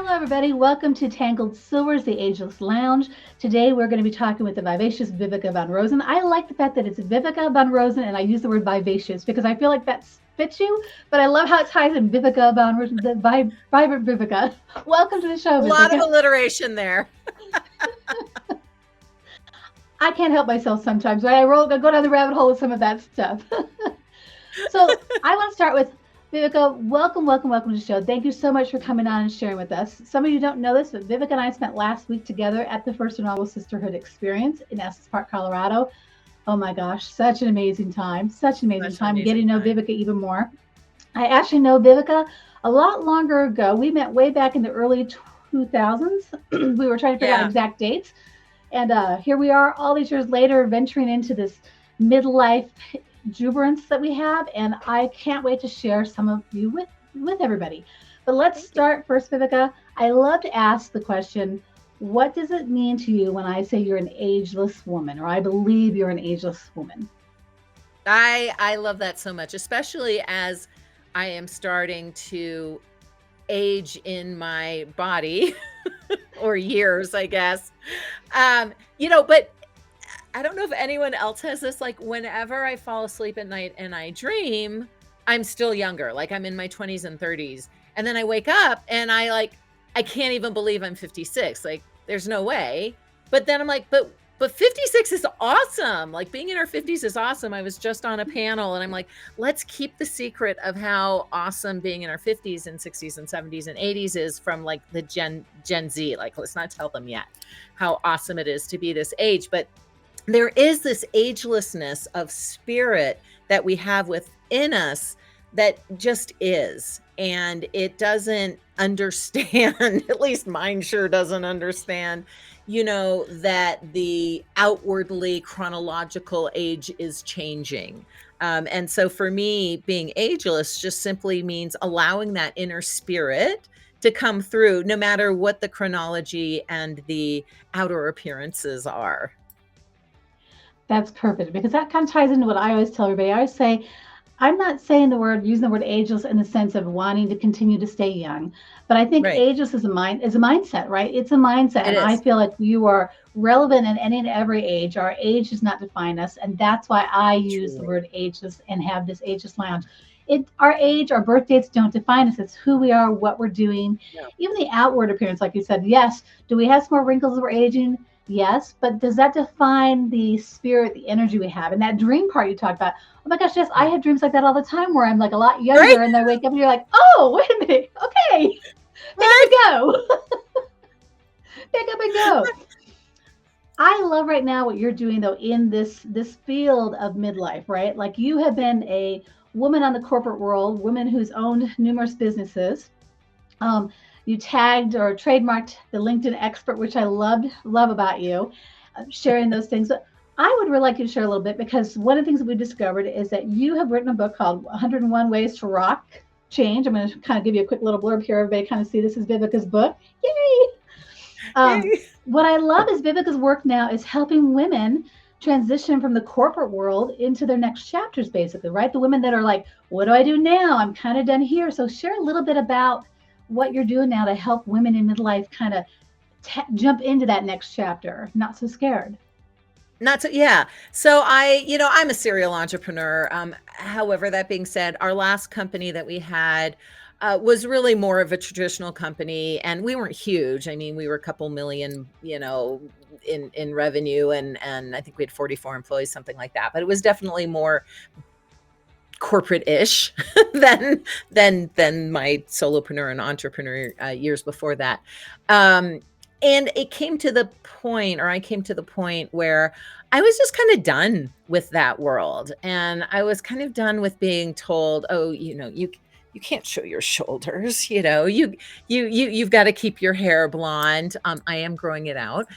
Hello, everybody. Welcome to Tangled Silver's The Ageless Lounge. Today, we're going to be talking with the vivacious Viveka van Rosen. I like the fact that it's Viveka van Rosen, and I use the word vivacious because I feel like that fits you, but I love how it ties in Viveka van Rosen, the vibrant Viveka. Welcome to the show, A lot of Viveka. alliteration there. I can't help myself sometimes, right? I go down the rabbit hole with some of that stuff. So I want to start with Viveka. Welcome to the show. Thank you so much for coming on and sharing with us. Some of you don't know this, but Viveka and I spent last week together at the First Inaugural Sisterhood Experience in Estes Park, Colorado. Oh my gosh, such an amazing time. Such an amazing Such an time amazing getting to know time. Viveka even more. I actually know Viveka a lot longer ago. We met way back in the early 2000s. We were trying to figure out Yeah. exact dates. And here we are all these years later, venturing into this midlife exuberance that we have. And I can't wait to share some of you with everybody. But let's Thank you. start first, Viveka. I love to ask the question, what does it mean to you when I say you're an ageless woman, or I believe you're an ageless woman? I love that so much, especially as I am starting to age in my body or years, I guess. But I don't know if anyone else has this. Like, whenever I fall asleep at night and I dream, I'm still younger. Like, I'm in my 20s and 30s. And then I wake up and I can't even believe I'm 56. Like, there's no way. But then I'm like, but 56 is awesome. Like, being in our 50s is awesome. I was just on a panel and I'm like, let's keep the secret of how awesome being in our 50s and 60s and 70s and 80s is from like the Gen Z. Like, let's not tell them yet how awesome it is to be this age. But there is this agelessness of spirit that we have within us that just is. And it doesn't understand, at least mine sure doesn't understand, that the outwardly chronological age is changing. And so for me, being ageless just simply means allowing that inner spirit to come through, no matter what the chronology and the outer appearances are. That's perfect because that kind of ties into what I always tell everybody. I always say, I'm not saying using the word ageless in the sense of wanting to continue to stay young, but I think Right. ageless is a mindset, right? It's a mindset. It And I is. feel like you are relevant in any and every age. Our age does not define us. And that's why I use the Truly. word ageless and have this ageless lounge. Our age, our birth dates don't define us. It's who we are, what we're doing, No. even the outward appearance, like you said. Yes. Do we have some more wrinkles as we're aging? Yes, but does that define the spirit, the energy we have? And that dream part you talked about, oh my gosh, yes, I Yeah. have dreams like that all the time where I'm like a lot Right? younger and I wake up and you're like, oh, wait a minute. Okay, pick up Right? and go. Pick up and go. I love right now what you're doing though in this field of midlife, right? Like you have been a woman on the corporate world, woman who's owned numerous businesses. Um, you tagged or trademarked the LinkedIn expert, which I love about you, sharing those things. But I would really like you to share a little bit because one of the things that we discovered is that you have written a book called 101 Ways to Rock Change. I'm going to kind of give you a quick little blurb here. Everybody kind of see this is Viveka's book. Yay! Yay. What I love is Viveka's work now is helping women transition from the corporate world into their next chapters, basically, right? The women that are like, what do I do now? I'm kind of done here. So share a little bit about what you're doing now to help women in midlife kind of jump into that next chapter, not so scared. Not so, yeah. So I'm a serial entrepreneur. However, that being said, our last company that we had was really more of a traditional company, and we weren't huge. I mean, we were a couple million, in revenue, and I think we had 44 employees, something like that. But it was definitely more corporate-ish than my solopreneur and entrepreneur years before that. And it came to the point, or I came to the point where I was just kind of done with that world, and I was kind of done with being told, "Oh, you can't show your shoulders. You've got to keep your hair blonde. I am growing it out.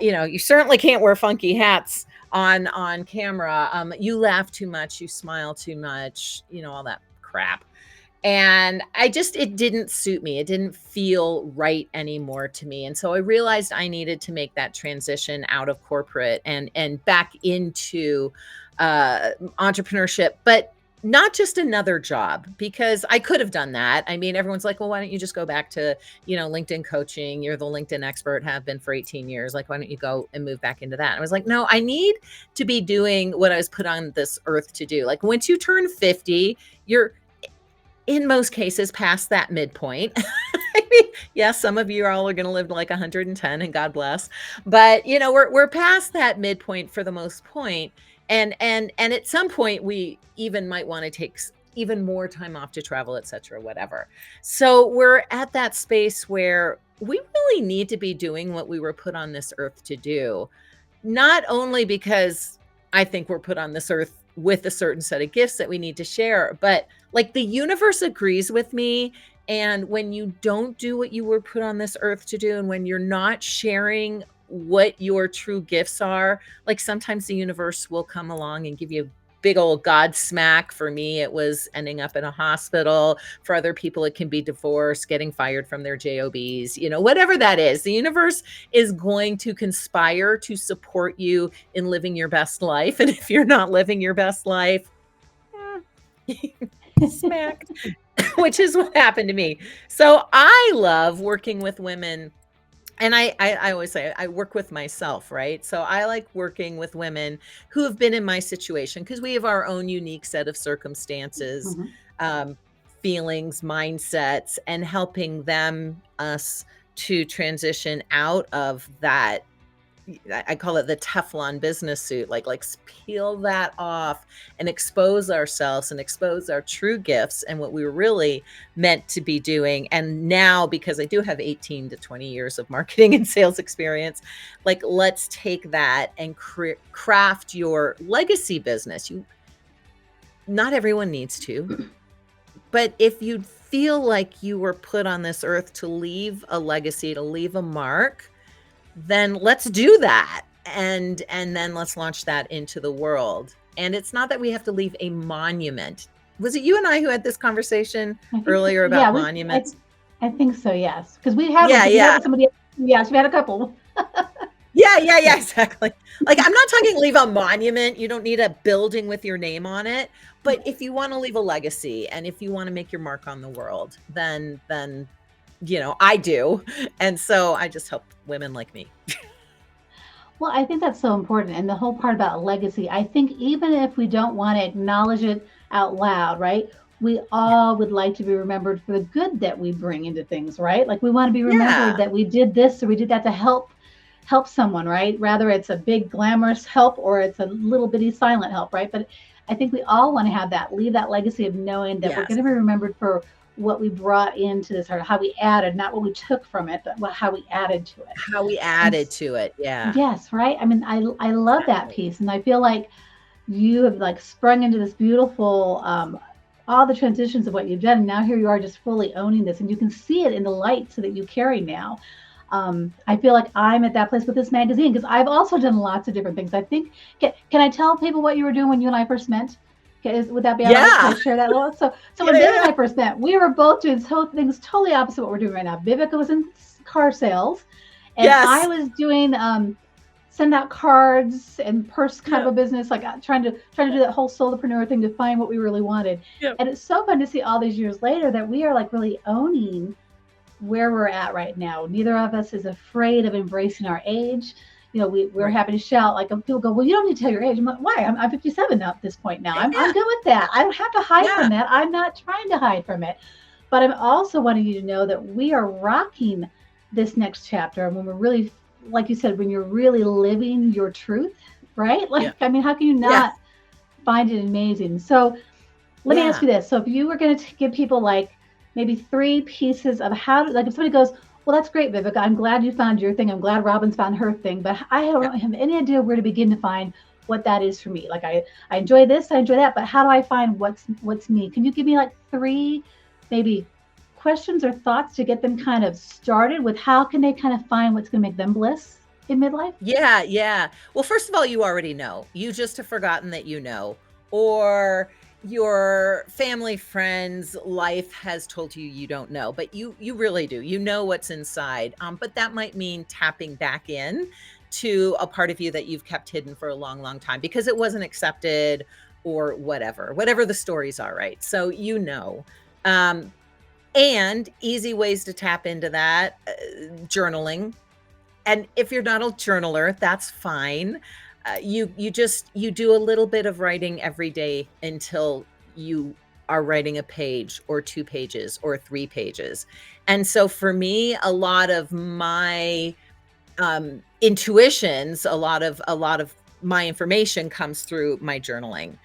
You certainly can't wear funky hats on camera. You laugh too much, you smile too much, all that crap." And it didn't suit me. It didn't feel right anymore to me. And so I realized I needed to make that transition out of corporate and back into entrepreneurship. But not just another job, because I could have done that. I mean, everyone's like, well, why don't you just go back to, LinkedIn coaching? You're the LinkedIn expert, have been for 18 years. Like, why don't you go and move back into that? I was like, no, I need to be doing what I was put on this earth to do. Like, once you turn 50, you're in most cases past that midpoint. I mean, yeah, some of you all are going to live like 110, and God bless. But we're past that midpoint for the most point, and at some point we even might want to take even more time off to travel, etc., whatever. So we're at that space where we really need to be doing what we were put on this earth to do, not only because I think we're put on this earth with a certain set of gifts that we need to share, but like the universe agrees with me. And when you don't do what you were put on this earth to do, and when you're not sharing what your true gifts are, like sometimes the universe will come along and give you a big old God smack. For me, it was ending up in a hospital. For other people, it can be divorce, getting fired from their jobs, whatever that is. The universe is going to conspire to support you in living your best life. And if you're not living your best life, smacked, which is what happened to me. So I love working with women. And I always say I work with myself, right? So I like working with women who have been in my situation, because we have our own unique set of circumstances, Mhm. um, feelings, mindsets, and helping us to transition out of that. I call it the Teflon business suit. Like, let's peel that off and expose ourselves and expose our true gifts and what we were really meant to be doing. And now, because I do have 18 to 20 years of marketing and sales experience, like, let's take that and craft your legacy business. Not everyone needs to, but if you feel like you were put on this earth to leave a legacy, to leave a mark, then let's do that. And then let's launch that into the world. And it's not that we have to leave a monument. Was it you and I who had this conversation I think so. earlier Yeah, about monuments? I think so. Yes, because we had one. Yeah, Because you had yeah. with somebody else. Yes, we had a couple. Yeah, yeah, yeah, exactly. Like, I'm not talking leave a monument. You don't need a building with your name on it. But if you want to leave a legacy, and if you want to make your mark on the world, then I do. And so I just help women like me. Well, I think that's so important. And the whole part about legacy, I think even if we don't want to acknowledge it out loud, right? We all would like to be remembered for the good that we bring into things, right? Like we want to be remembered Yeah. that we did this or we did that to help someone, right? Rather it's a big glamorous help or it's a little bitty silent help, right? But I think we all want to have that, leave that legacy of knowing that we're Yes. going to be remembered for what we brought into this, or how we added, not what we took from it, but how we added to it. How we And added to it. Yeah. yes, right. I mean, I love that Exactly. piece, and I feel like you have like sprung into this beautiful all the transitions of what you've done. And now here you are, just fully owning this, and you can see it in the light so that you carry now. I feel like I'm at that place with this magazine because I've also done lots of different things. I think can I tell people what you were doing when you and I first met? Would that be all right? Can Yeah. I share that little? So Yeah, when Viv yeah, and yeah. I first met, we were both doing things totally opposite what we're doing right now. Viveka was in car sales, and I Yes. was doing send out cards and purse kind of Yep. a business, like trying to do that whole solopreneur thing to find what we really wanted. Yep. And it's so fun to see all these years later that we are like really owning where we're at right now. Neither of us is afraid of embracing our age. We're Right. happy to shout. Like people go, well, you don't need to tell your age. I'm like, why? I'm 57 now at this point now. I'm Yeah. good with that. I don't have to hide Yeah. from that. I'm not trying to hide from it. But I'm also wanting you to know that we are rocking this next chapter. And when we're really, like you said, when you're really living your truth, right? Yeah. Like, I mean, how can you Yeah. not find it amazing? So let me ask Yeah. you this. So if you were going to give people like maybe three pieces of like if somebody goes, well, that's great, Viveka. I'm glad you found your thing. I'm glad Robin's found her thing, but I Yeah. don't have any idea where to begin to find what that is for me. Like I enjoy this, I enjoy that, but how do I find what's me? Can you give me like three maybe questions or thoughts to get them kind of started with how can they kind of find what's going to make them bliss in midlife? Yeah. Yeah. Well, first of all, you already know. You just have forgotten that you know. Or your family, friends, life has told you you don't know, but you really do. You know what's inside. But that might mean tapping back in to a part of you that you've kept hidden for a long, long time because it wasn't accepted, or whatever the stories are, right? So, and easy ways to tap into that, journaling. And if you're not a journaler, that's fine. You do a little bit of writing every day until you are writing a page or 2 pages or 3 pages. And so for me, a lot of my intuitions, a lot of my information comes through my journaling.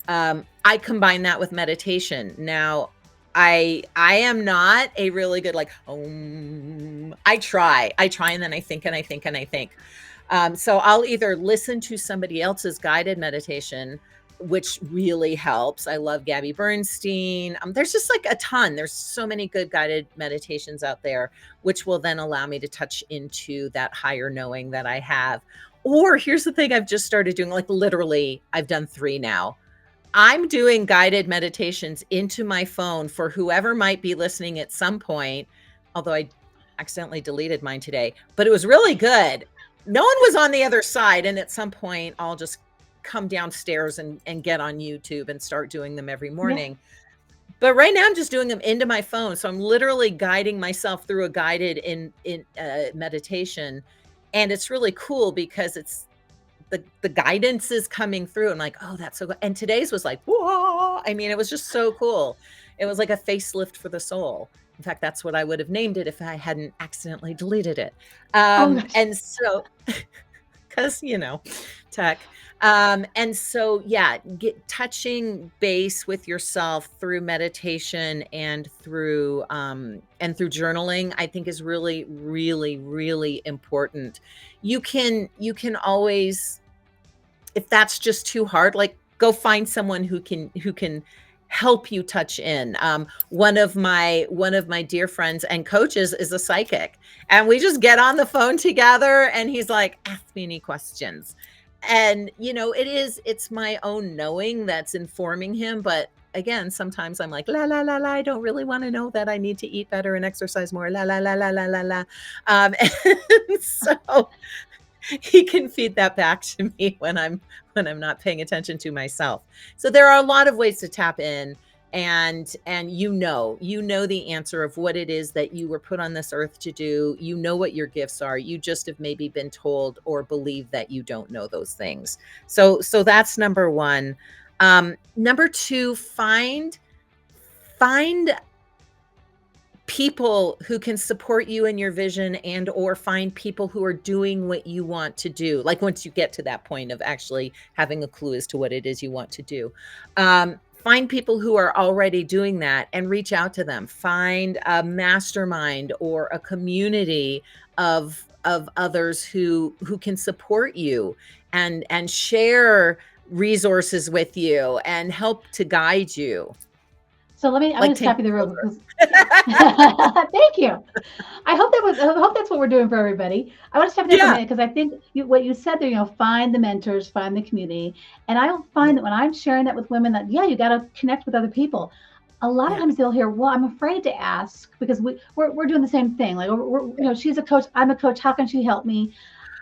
I combine that with meditation. Now, I am not a really good like, I try, and then I think and I think and I think. So I'll either listen to somebody else's guided meditation, which really helps. I love Gabby Bernstein. There's just like a ton. There's so many good guided meditations out there, which will then allow me to touch into that higher knowing that I have. Or here's the thing I've just started doing, like literally, I've done 3 now. I'm doing guided meditations into my phone for whoever might be listening at some point, although I accidentally deleted mine today, but it was really good. No one was on the other side. And at some point, I'll just come downstairs and get on YouTube and start doing them every Yeah. morning. But right now, I'm just doing them into my phone. So I'm literally guiding myself through a guided meditation. And it's really cool because it's the guidance is coming through. I'm like, oh, that's so good. And today's was like, whoa. I mean, it was just so cool. It was like a facelift for the soul. In fact, that's what I would have named it if I hadn't accidentally deleted it. Oh gosh. And so, because, tech. And so, yeah, touching base with yourself through meditation and through journaling, I think is really, really, really important. You can always, if that's just too hard, like go find someone who can help you touch in. One of my dear friends and coaches is a psychic, and we just get on the phone together and he's like, ask me any questions. And it's my own knowing that's informing him. But again, sometimes I'm like, la, la, la, la, I don't really want to know that I need to eat better and exercise more. La, la, la, la, la, la, la. And so he can feed that back to me when I'm not paying attention to myself. So there are a lot of ways to tap in, and you know the answer of what it is that you were put on this earth to do. You know what your gifts are. You just have maybe been told or believe that you don't know those things. So that's number 1. Number 2, find people who can support you in your vision, and or find people who are doing what you want to do. Like once you get to that point of actually having a clue as to what it is you want to do, find people who are already doing that and reach out to them. Find a mastermind or a community of others who can support you and share resources with you and help to guide you. So I'm Like going to stop you there real quick. Thank you. I hope that's what we're doing for everybody. I want to stop there for a Yeah. minute because I think what you said there, find the mentors, find the community. And I find that when I'm sharing that with women that, yeah, you got to connect with other people. A lot of Yeah. times they'll hear, well, I'm afraid to ask because we're doing the same thing. Like, she's a coach, I'm a coach. How can she help me?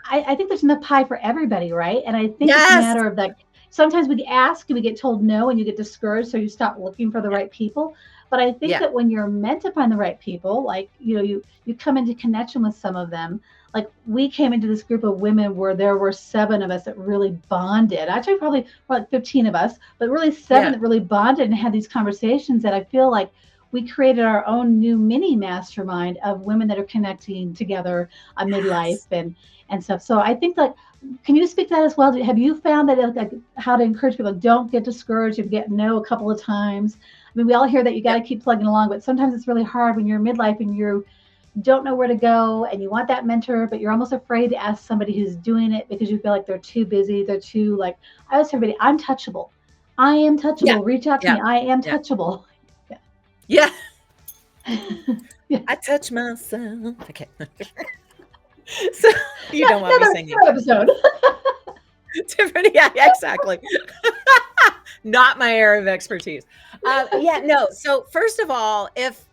I think there's enough pie for everybody, right? And I think it's a Yes. matter of like, sometimes we ask and we get told no and you get discouraged, so you stop looking for the right people. But I think that when you're meant to find the right people, like you come into connection with some of them. Like we came into this group of women where there were 7 of us that really bonded. Actually, probably like 15 of us, but really 7 that really bonded and had these conversations that I feel like we created our own new mini mastermind of women that are connecting together on midlife and stuff. So I think like, can you speak to that as well? Have you found that like how to encourage people, don't get discouraged if you get no a couple of times? I mean, we all hear that you got to keep plugging along, but sometimes it's really hard when you're midlife and you don't know where to go and you want that mentor, but you're almost afraid to ask somebody who's doing it because you feel like they're too busy. They're too like, I always tell everybody, I'm touchable. I am touchable. Yeah. Reach out to me. I am touchable. Yeah. I touch myself. Okay. So you don't want me singing. Episode. Different. Yeah, exactly. Not my area of expertise. No. So first of all, if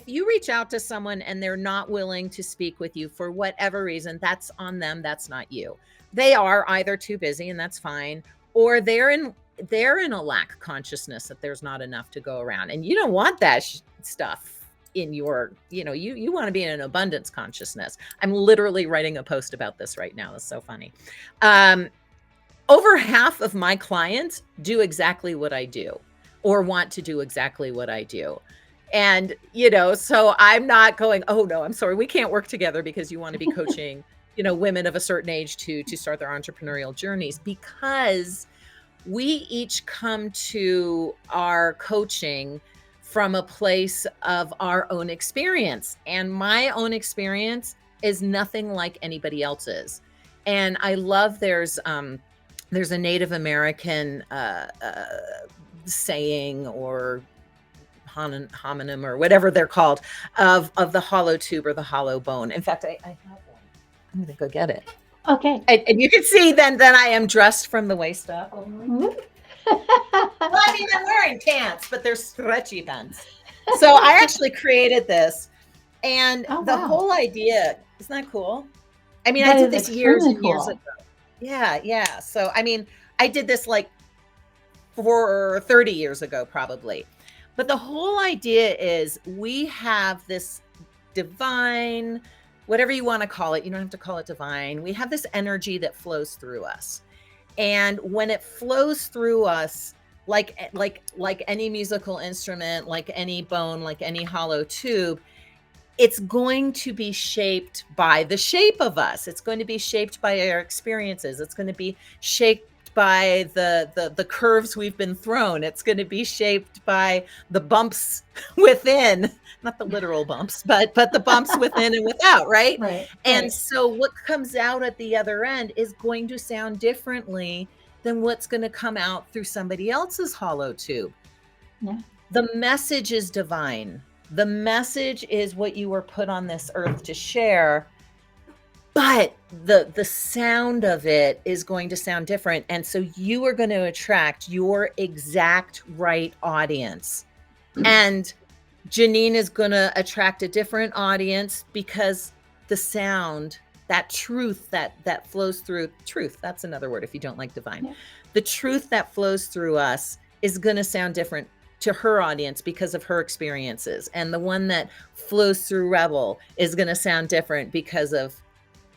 you reach out to someone and they're not willing to speak with you for whatever reason, that's on them. That's not you. They are either too busy, and that's fine, or they're in they're in a lack consciousness that there's not enough to go around. And you don't want that stuff in your, you want to be in an abundance consciousness. I'm literally writing a post about this right now. It's so funny. Over half of my clients do exactly what I do or want to do exactly what I do. And, so I'm not going, oh no, I'm sorry, we can't work together because you want to be coaching, women of a certain age to start their entrepreneurial journeys, because we each come to our coaching from a place of our own experience. And my own experience is nothing like anybody else's. And I love there's a Native American saying or homonym or whatever they're called of the hollow tube or the hollow bone. In fact, I have one. I'm going to go get it. Okay. And you can see then I am dressed from the waist up. Well, I mean, I'm wearing pants, but they're stretchy pants. So I actually created this, and whole idea, isn't that cool? I mean, I did this years and years ago. Yeah. So, I mean, I did this like 30 years ago, probably. But the whole idea is we have this divine, whatever you want to call it, you don't have to call it divine. We have this energy that flows through us. And when it flows through us, like any musical instrument, like any bone, like any hollow tube, it's going to be shaped by the shape of us. It's going to be shaped by our experiences. It's going to be shaped by the curves we've been thrown. It's going to be shaped by the bumps within, not the literal bumps, but the bumps within and without, right? Right. And so what comes out at the other end is going to sound differently than what's going to come out through somebody else's hollow tube. Yeah. The message is divine. The message is what you were put on this earth to share, but the sound of it is going to sound different. And so you are going to attract your exact right audience. And Janine is going to attract a different audience because the sound, that truth that flows through, truth, that's another word if you don't like divine. Yeah. The truth that flows through us is going to sound different to her audience because of her experiences. And the one that flows through Rebel is going to sound different because of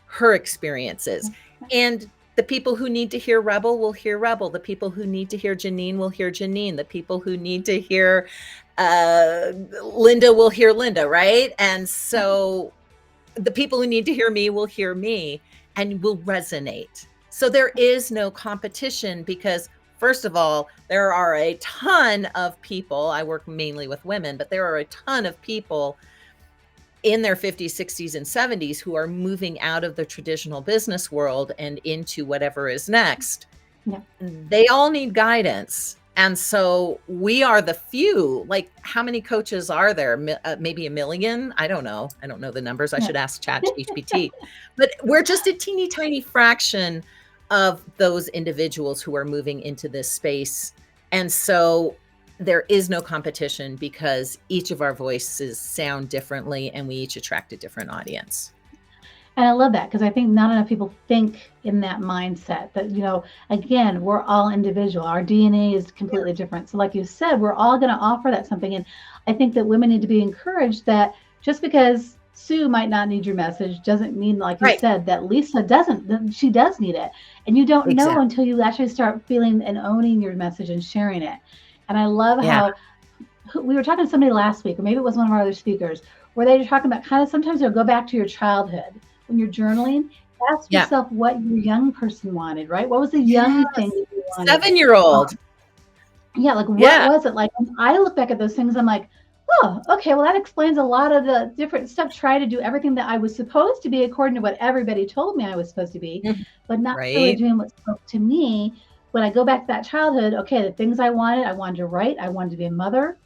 her experiences. And the people who need to hear Rebel will hear Rebel. The people who need to hear Janine will hear Janine. The people who need to hear Linda will hear Linda, right? And so the people who need to hear me will hear me and will resonate. So there is no competition because, first of all, there are a ton of people, I work mainly with women, but there are a ton of people in their 50s, 60s, and 70s who are moving out of the traditional business world and into whatever is next. Yeah. They all need guidance. And so we are the few. Like, how many coaches are there? Maybe 1 million? I don't know. I don't know the numbers. I should ask ChatGPT. But we're just a teeny tiny fraction of those individuals who are moving into this space. And so there is no competition because each of our voices sound differently and we each attract a different audience. And I love that because I think not enough people think in that mindset that, again, we're all individual. Our DNA is completely different. So like you said, we're all going to offer that something. And I think that women need to be encouraged that just because Sue might not need your message doesn't mean, like you said, that Lisa doesn't, that she does need it. And you don't know until you actually start feeling and owning your message and sharing it. And I love how we were talking to somebody last week, or maybe it was one of our other speakers, where they were talking about kind of sometimes they'll go back to your childhood. When you're journaling, ask yourself what your young person wanted, right? What was the young thing that you wanted? 7-year-old. Like what was it? Like when I look back at those things, I'm like, oh, okay, well, that explains a lot of the different stuff. Try to do everything that I was supposed to be according to what everybody told me I was supposed to be, but not really doing what spoke to me. When I go back to that childhood, okay, the things I wanted to write. I wanted to be a mother.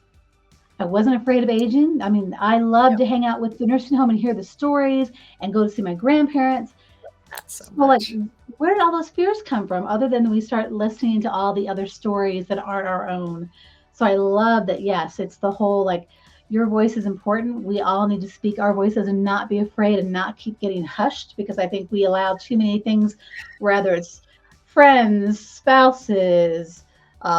I wasn't afraid of aging. I mean, I love to hang out with the nursing home and hear the stories and go to see my grandparents. That's so much. Like, where did all those fears come from other than we start listening to all the other stories that aren't our own? So I love that. Yes, it's the whole, like, your voice is important. We all need to speak our voices and not be afraid and not keep getting hushed, because I think we allow too many things, whether it's friends, spouses,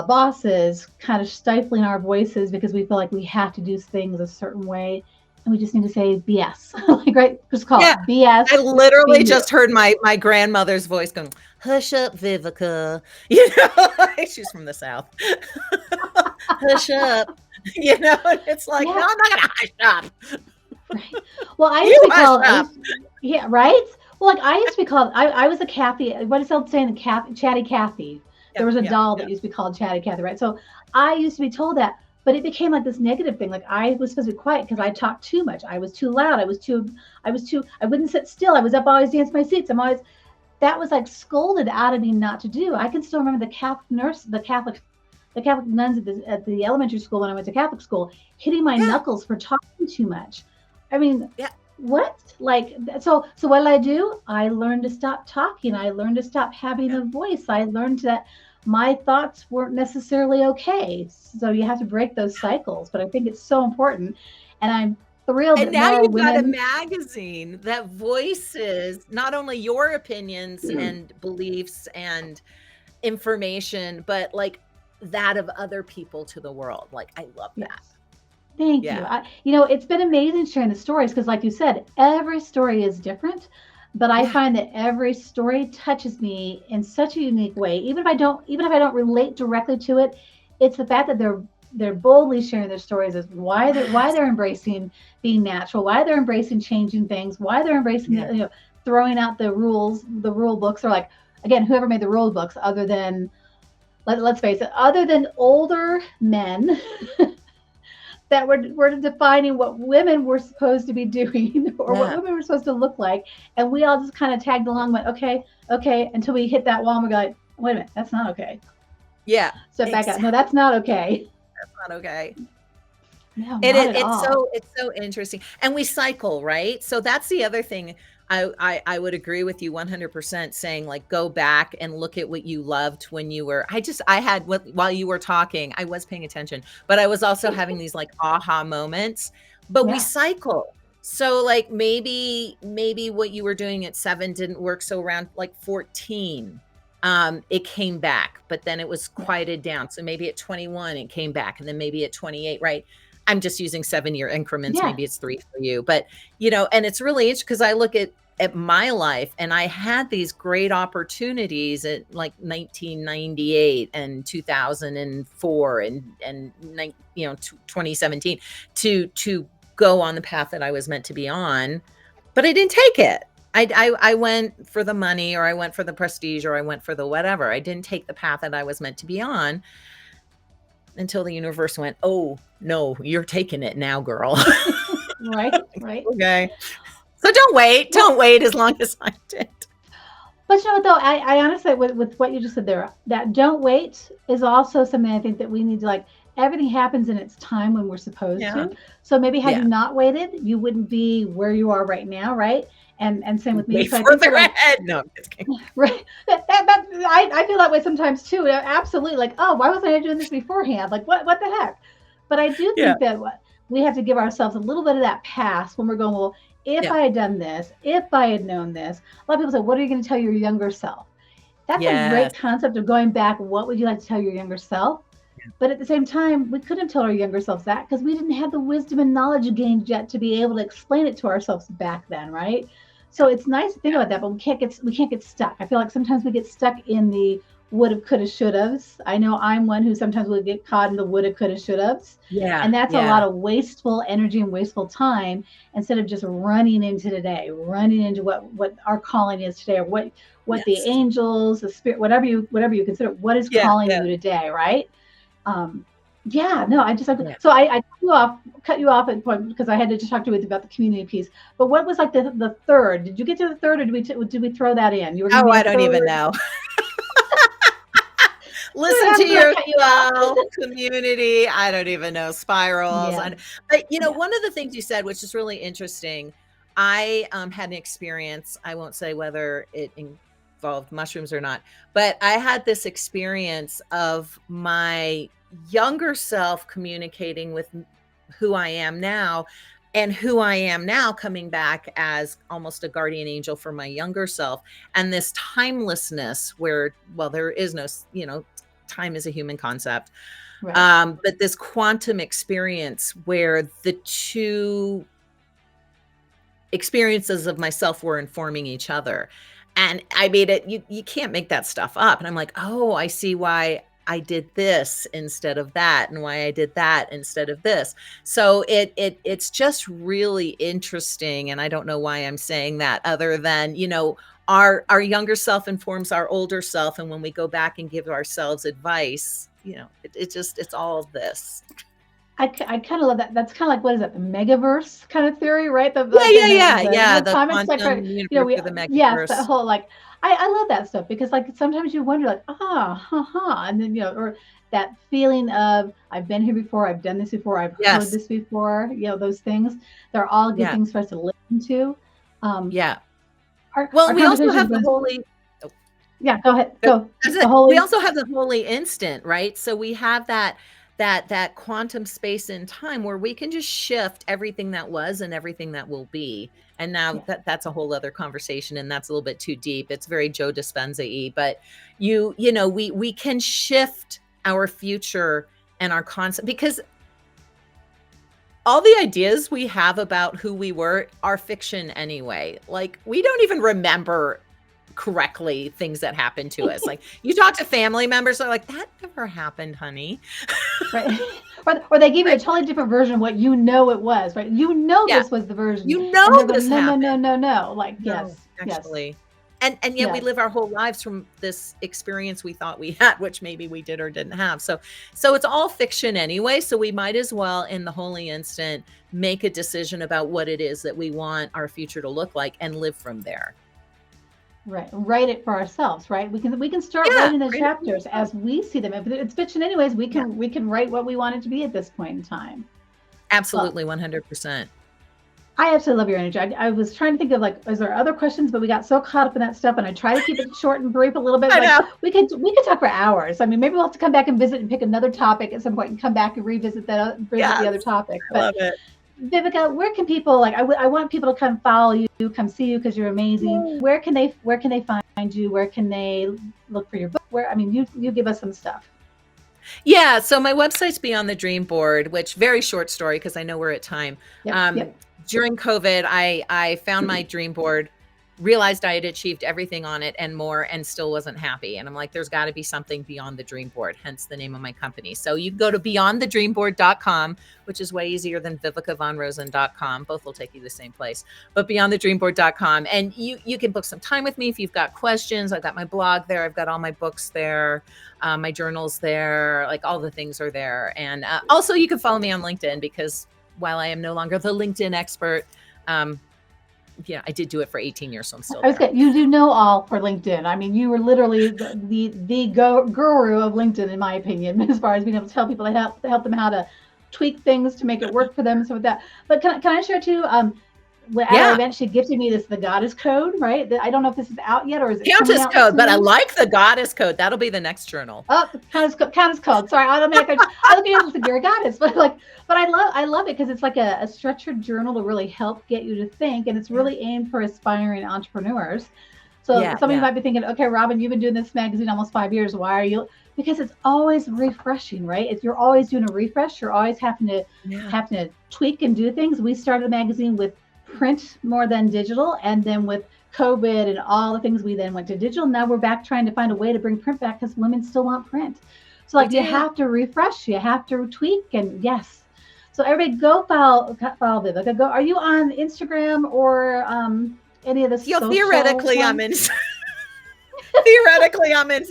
bosses kind of stifling our voices because we feel like we have to do things a certain way. And we just need to say BS. Like, right? Just call Yeah. it BS. I Be literally you. just heard my grandmother's voice going, "Hush up, Viveka." You know, like she's from the South. "Hush up." You know, and it's like, "No, Yeah. I'm not gonna hush up. Right. Well, I used You to be hush called, up." yeah, right? Well, like I used to be called, I was a Kathy, what is it saying? Chatty Kathy. There Yep, was a yep, doll that yep. used to be called Chatty Kathy, right? So I used to be told that, but it became like this negative thing. Like I was supposed to be quiet because I talked too much. I was too loud. I wouldn't sit still. I was up always dancing my seats. That was like scolded out of me not to do. I can still remember the Catholic nuns at the elementary school when I went to Catholic school hitting my Yeah, knuckles for talking too much. I mean, yeah, what? Like, so what did I do? I learned to stop talking. I learned to stop having yeah. a voice. I learned that my thoughts weren't necessarily okay. So you have to break those cycles. But I think it's so important. And I'm thrilled And that now more you've got a women, magazine that voices not only your opinions and beliefs and information, but like that of other people to the world. Like, I love that. yes. Thank you. Yeah. It's been amazing sharing the stories because, like you said, every story is different. But I Yeah. find that every story touches me in such a unique way. Even if I don't relate directly to it, it's the fact that they're boldly sharing their stories as why Yes. they're embracing being natural, why they're embracing changing things, why they're embracing Yeah. throwing out the rule books, or like again, whoever made the rule books, other than let's face it, other than older men that were defining what women were supposed to be doing or what Yeah. women were supposed to look like. And we all just kind of tagged along, went, okay, okay, until we hit that wall and we're like, wait a minute, that's not okay. Yeah. Step back out. No, Exactly. that's not okay. That's not okay. No, And not at all. it's so interesting. And we cycle, right? So that's the other thing. I would agree with you 100% saying like go back and look at what you loved when you were I had while you were talking, I was paying attention, but I was also having these like aha moments, but we Yeah. cycle. So like maybe what you were doing at 7 didn't work, so around like 14 it came back, but then it was Yeah. quieted down. So maybe at 21 it came back, and then maybe at 28, right? I'm just using 7-year increments. Yeah. Maybe it's 3 for you, but and it's really interesting because I look at my life and I had these great opportunities at like 1998 and 2004 and 2017 to go on the path that I was meant to be on, but I didn't take it. I went for the money, or I went for the prestige, or I went for the whatever. I didn't take the path that I was meant to be on until the universe went, "Oh, no, you're taking it now, girl." Right. Right. Okay. So don't wait. Well, Don't wait as long as I did. but you know what though, I honestly with what you just said there, that don't wait is also something I think that we need to like. Everything happens in its time when we're supposed Yeah. to. So maybe had you Yeah. not waited, you wouldn't be where you are right now, right? And same with me. Way So I think further that like ahead. No, I'm just kidding. right, I feel that way sometimes too. Absolutely, like oh, why wasn't I doing this beforehand? Like what the heck? But I do Yeah. think that we have to give ourselves a little bit of that pass when we're going. Well, if Yeah. I had done this, if I had known this, a lot of people say, what are you going to tell your younger self? That's a Yes. great concept of going back. What would you like to tell your younger self? But at the same time, we couldn't tell our younger selves that because we didn't have the wisdom and knowledge gained yet to be able to explain it to ourselves back then, right? So it's nice to think Yeah. about that, but we can't get stuck. I feel like sometimes we get stuck in the woulda, coulda, shoulda haves. I know I'm one who sometimes will get caught in the woulda, coulda, shoulda haves. Yeah. And that's a lot Yeah. of wasteful energy and wasteful time instead of just running into today, running into what our calling is today, or what the Yes. angels, the spirit, whatever you consider, what is Yeah. calling Yeah. you today, right? um, yeah, no, I just like Yeah. so I cut you off at point because I had to just talk to you about the community piece. But what was like the third? Did you get to the third, or did we throw that in? You were giving Oh, me a I don't even third. know. Listen to I'm gonna cut you off. yourself, community. I don't even know, spirals. Yeah, And but yeah, one of the things you said, which is really interesting, I had an experience. I won't say whether it involved mushrooms or not, but I had this experience of my younger self communicating with who I am now, and who I am now coming back as almost a guardian angel for my younger self, and this timelessness where, well, there is no, time is a human concept. Right. But this quantum experience where the two experiences of myself were informing each other. And I made it, you can't make that stuff up. And I'm like, oh, I see why I did this instead of that, and why I did that instead of this. So it's just really interesting. And I don't know why I'm saying that, other than, our younger self informs our older self. And when we go back and give ourselves advice, it's all of this. I kind of love that. That's kind of like, what is it? The megaverse kind of theory, right? The Yeah, like yeah, in yeah, yeah. the The comics, like, quantum universe we or the yes, that megaverse. whole like, I love that stuff because like sometimes you wonder like, and then or that feeling of I've been here before, I've done this before, I've heard Yes. this before. Those things. They're all good Yeah. things for us to listen to. Um, Yeah. our Well, we also conversations have the been, holy oh, yeah. Go ahead, go go. that's The it. We holy, also have the holy instant, right? So we have that quantum space and time where we can just shift everything that was and everything that will be. And now yeah. that's a whole other conversation, and that's a little bit too deep. It's very Joe Dispenza-y, but we can shift our future and our concept, because all the ideas we have about who we were are fiction anyway. Like, we don't even remember correctly things that happened to us. Like, you talk to family members, they're like, that never happened, honey. Right. Or they give you a Like, totally different version of what it was, right? yeah, This was the version, you know and they're this going, no, no, no, happened. no, no. Like, No, yes, yes, actually. And yet we yes, live our whole lives from this experience we thought we had, which maybe we did or didn't have. So it's all fiction anyway. So we might as well, in the holy instant, make a decision about what it is that we want our future to look like and live from there. right. Write it for ourselves, right? We can start Yeah. writing the Right. chapters as we see them. If it's fiction, anyways, we Yeah. can write what we want it to be at this point in time. Well, Absolutely. 100%. I absolutely love your energy. I was trying to think of like, is there other questions? But we got so caught up in that stuff, and I try to keep it short and brief a little bit. I Like know. we could talk for hours. I mean, maybe we'll have to come back and visit and pick another topic at some point and come back and revisit the other Yes. topic. I But love it. Viveka, where can people like? I want people to come follow you, come see you because you're amazing. Yay. Where can they find you? Where can they look for your book? Where, I mean, you give us some stuff. Yeah, so my website's Beyond the Dream Board, which, very short story because I know we're at time. Yep, Um, yep. During COVID, I found my dream board, realized I had achieved everything on it and more, and still wasn't happy. And I'm like, there's got to be something beyond the dream board, hence the name of my company. So you can go to beyondthedreamboard.com, which is way easier than vivekavonrosen.com. Both will take you to the same place, but beyondthedreamboard.com. And you can book some time with me if you've got questions. I've got my blog there. I've got all my books there. My journals there, like all the things are there. And also you can follow me on LinkedIn, because while I am no longer the LinkedIn expert, I did do it for 18 years, so I'm still I was there. you do know all for LinkedIn. I mean, you were literally the guru of LinkedIn, in my opinion, as far as being able to tell people help them how to tweak things to make it work for them and stuff like that. But can I share too? At our Yeah, event, she gifted me the goddess code, right? I don't know if this is out yet or is it coming Countess out Code, but I soon? like the Goddess Code. That'll be the next journal. Oh, countess code. Sorry, I don't mean I look at you as you're a goddess, but I love it because it's like a structured journal to really help get you to think, and it's Yeah, really aimed for aspiring entrepreneurs. So yeah, some of you yeah, might be thinking, okay, Robin, you've been doing this magazine almost 5 years. Why are you? Because it's always refreshing, right? If you're always doing a refresh, you're always yeah. having to tweak and do things. We started a magazine with print more than digital, and then with COVID and all the things, we then went to digital. Now we're back trying to find a way to bring print back because women still want print. So We like you do. have to refresh, you have to tweak, and yes. So everybody go follow Viveka. Go. Are you on Instagram or any of the social Theoretically, ones?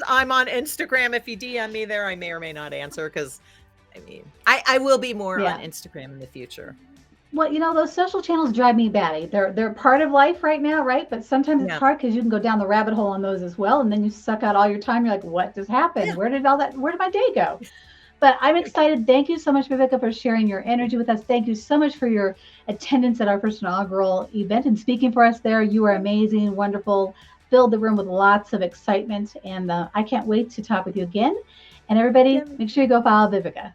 I'm on Instagram. If you DM me there, I may or may not answer, because I will be more on Yeah. Instagram in the future. Well, those social channels drive me batty. They're part of life right now, right? But sometimes it's Yeah, hard because you can go down the rabbit hole on those as well, and then you suck out all your time. You're like, what just happened? yeah. Where did my day go? But I'm excited. Thank you so much, Viveka, for sharing your energy with us. Thank you so much for your attendance at our first inaugural event and speaking for us there. You were amazing, wonderful, filled the room with lots of excitement, and I can't wait to talk with you again. And everybody, Yeah. make sure you go follow Viveka.